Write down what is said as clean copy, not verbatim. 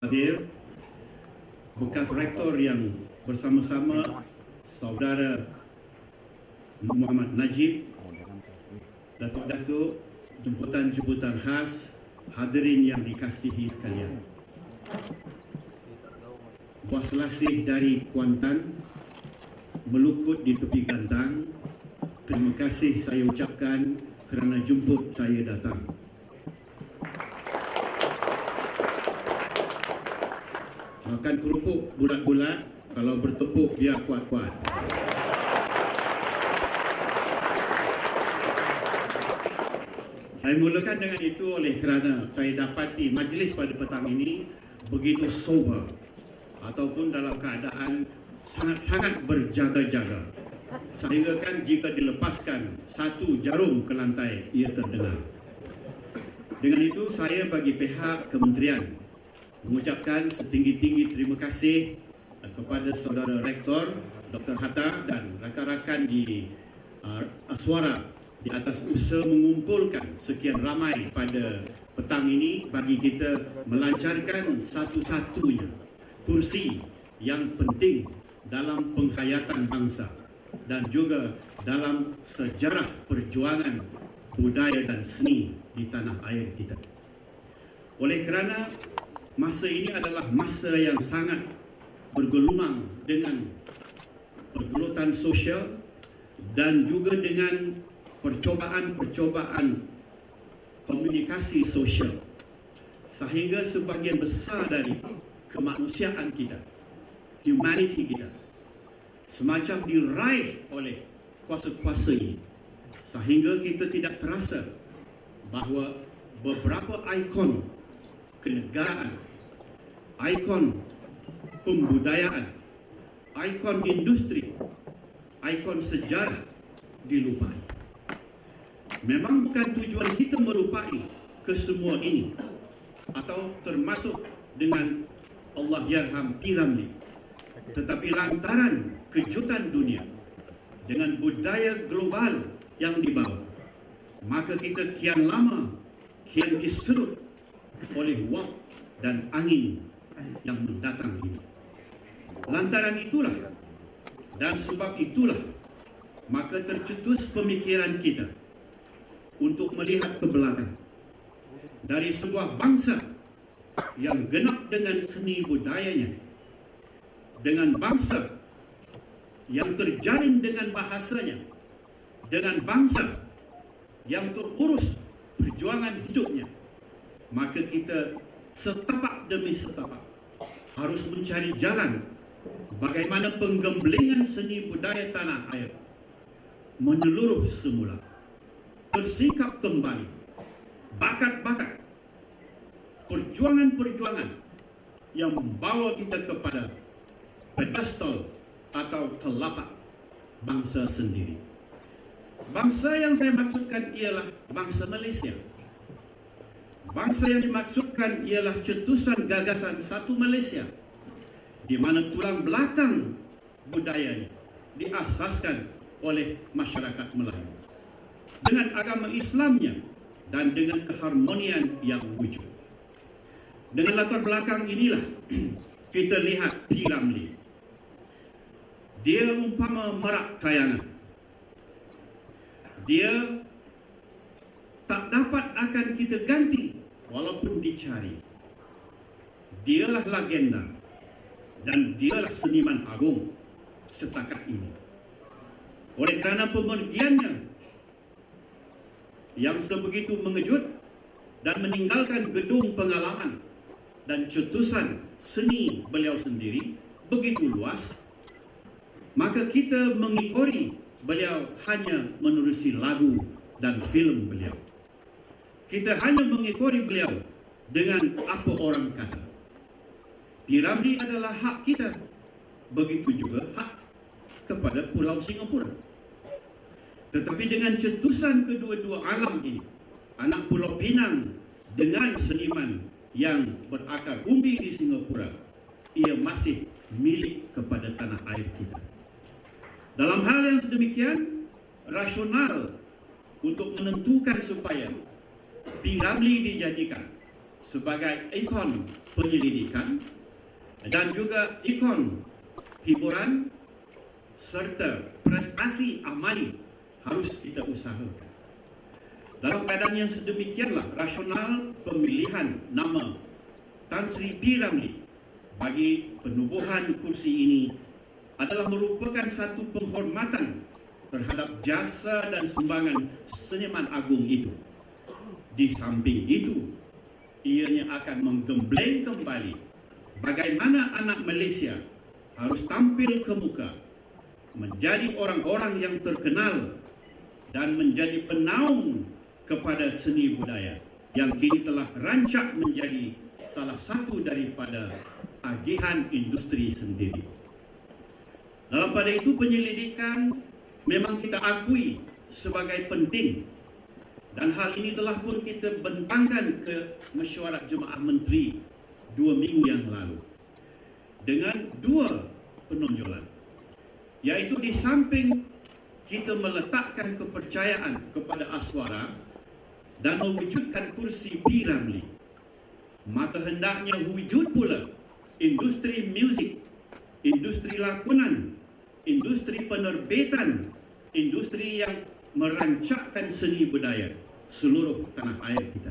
hadir, bekas rektor yang bersama-sama saudara Muhammad Najib, datuk-datuk, jemputan-jemputan khas, hadirin yang dikasihi sekalian. Buah selasih dari Kuantan melukut di tepi gantang. Terima kasih saya ucapkan kerana jemput saya datang. Makan kerupuk bulat-bulat, kalau bertepuk biar kuat-kuat. Saya mulakan dengan itu oleh kerana saya dapati majlis pada petang ini begitu sober ataupun dalam keadaan sangat-sangat berjaga-jaga. Sehingga kan jika dilepaskan satu jarum ke lantai, ia terdengar. Dengan itu saya bagi pihak kementerian mengucapkan setinggi-tinggi terima kasih kepada saudara Rektor Dr. Hatta dan rakan-rakan di Aswara di atas usaha mengumpulkan sekian ramai pada petang ini bagi kita melancarkan satu-satunya kursi yang penting dalam penghayatan bangsa dan juga dalam sejarah perjuangan budaya dan seni di tanah air kita. Oleh kerana masa ini adalah masa yang sangat bergelumang dengan pergelutan sosial dan juga dengan percobaan-percobaan komunikasi sosial, sehingga sebahagian besar dari kemanusiaan kita, humanity kita, semacam diraih oleh kuasa-kuasa ini, sehingga kita tidak terasa bahawa beberapa ikon kenegaraan, ikon pembudayaan, ikon industri, ikon sejarah dilupai. Memang bukan tujuan kita melupai kesemua ini atau termasuk dengan Allahyarham P. Ramlee, tetapi lantaran kejutan dunia dengan budaya global yang dibawa, maka kita kian lama kian diserut oleh wak dan angin yang mendatang ini. Lantaran itulah dan sebab itulah maka tercetus pemikiran kita untuk melihat ke belakang dari sebuah bangsa yang genap dengan seni budayanya, dengan bangsa yang terjalin dengan bahasanya, dengan bangsa yang terurus perjuangan hidupnya, maka kita setapak demi setapak harus mencari jalan bagaimana penggemblengan seni budaya tanah air menyeluruh semula, bersikap kembali bakat-bakat, perjuangan-perjuangan yang membawa kita kepada pedestal atau telapak bangsa sendiri. Bangsa yang saya maksudkan ialah bangsa Malaysia. Bangsa yang dimaksudkan ialah cetusan gagasan satu Malaysia, di mana tulang belakang budayanya diasaskan oleh masyarakat Melayu dengan agama Islamnya dan dengan keharmonian yang wujud. Dengan latar belakang inilah kita lihat P. Ramlee. Dia umpama merak kayangan. Dia tak dapat akan kita ganti walaupun dicari. Dialah legenda dan dialah seniman agung setakat ini. Oleh kerana pemergiannya yang sebegitu mengejut dan meninggalkan gedung pengalaman dan cetusan seni beliau sendiri begitu luas, maka kita mengikori beliau hanya menerusi lagu dan filem beliau. Kita hanya mengikori beliau dengan apa orang kata. P. Ramlee adalah hak kita, begitu juga hak kepada Pulau Singapura. Tetapi dengan cetusan kedua-dua alam ini, anak Pulau Pinang dengan seniman yang berakar umbi di Singapura, ia masih milik kepada tanah air kita. Dalam hal yang sedemikian, rasional untuk menentukan supaya P. Ramlee dijadikan sebagai ikon penyelidikan dan juga ikon hiburan serta prestasi amali harus kita usahakan. Dalam keadaan yang sedemikianlah, rasional pemilihan nama Tan Sri P. Ramlee bagi penubuhan kursi ini adalah merupakan satu penghormatan terhadap jasa dan sumbangan seniman agung itu. Di samping itu, ianya akan menggembleng kembali bagaimana anak Malaysia harus tampil ke muka, menjadi orang-orang yang terkenal dan menjadi penaung kepada seni budaya yang kini telah rancak menjadi salah satu daripada agihan industri sendiri. Dalam pada itu, penyelidikan memang kita akui sebagai penting, dan hal ini telah pun kita bentangkan ke mesyuarat Jemaah Menteri 2 minggu yang lalu dengan 2 penonjolan, yaitu di samping kita meletakkan kepercayaan kepada Aswara dan mewujudkan kursi P. Ramlee, maka hendaknya wujud pula industri muzik, industri lakonan, industri penerbitan, industri yang merancakkan seni budaya seluruh tanah air kita.